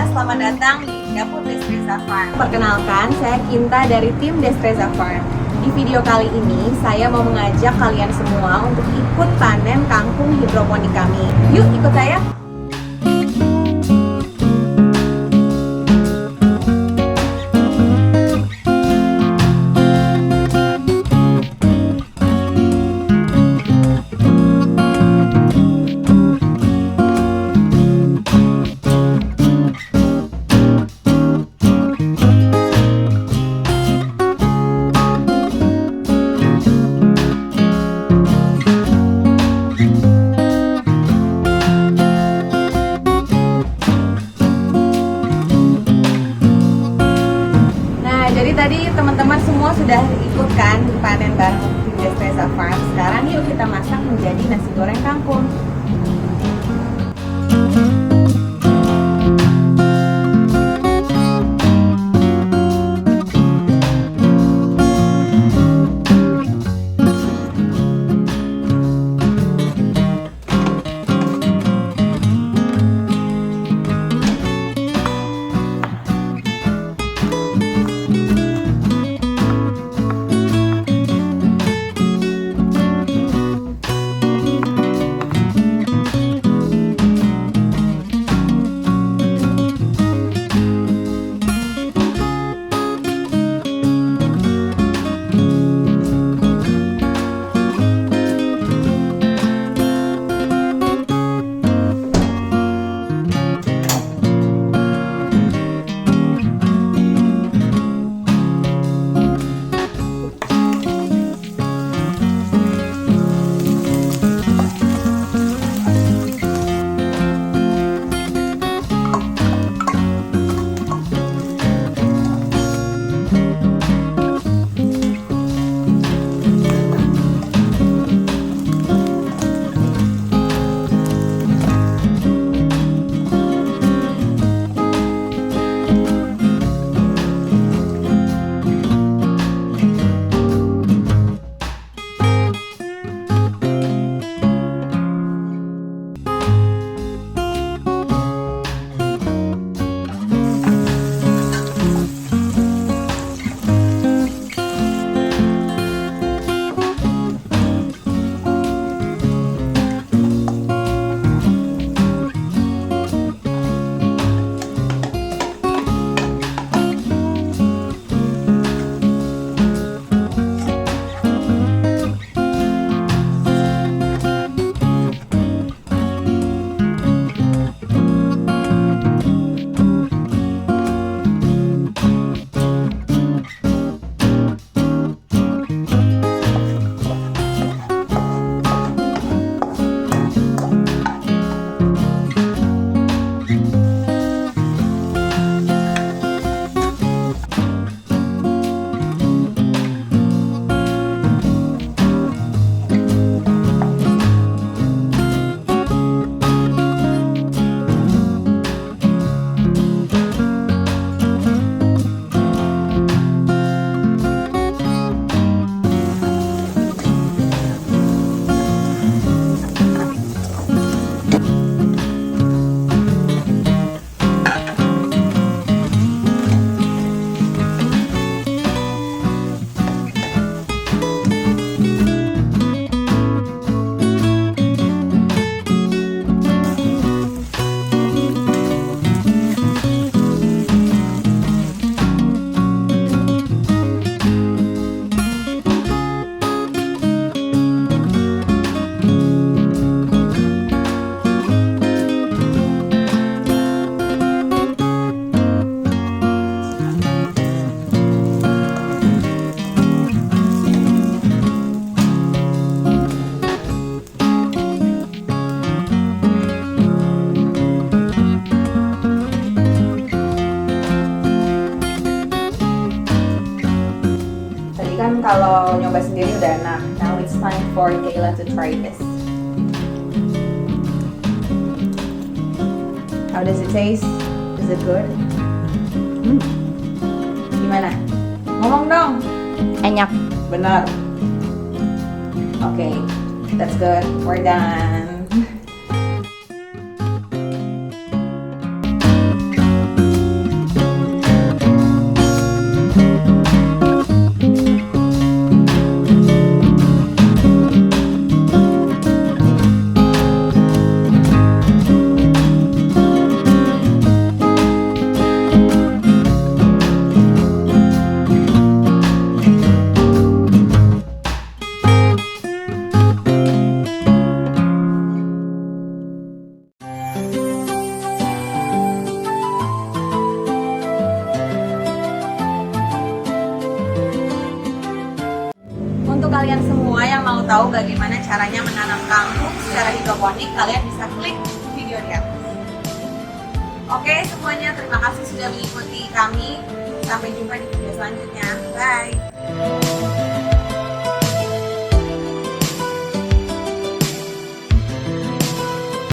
selamat datang di dapur Destreza Farm. Perkenalkan, saya Kinta dari tim Destreza Farm. Di video kali ini, saya mau mengajak kalian semua untuk ikut panen kangkung hidroponik kami. Yuk ikut saya! Jadi tadi teman-teman semua sudah ikut kan panen bareng tim Destreza Farm. Sekarang yuk kita masak menjadi nasi goreng kangkung. Kalau nyoba sendiri udah enak. Now it's time for Keila to try this. How does it taste? Is it good? Gimana? Ngomong dong. Enak. Bener. Okay, that's good. We're done. tahu bagaimana caranya menanam kangkung secara hidroponik, kalian bisa klik video di atas. Oke semuanya, terima kasih sudah mengikuti kami. Sampai jumpa di video selanjutnya. Bye!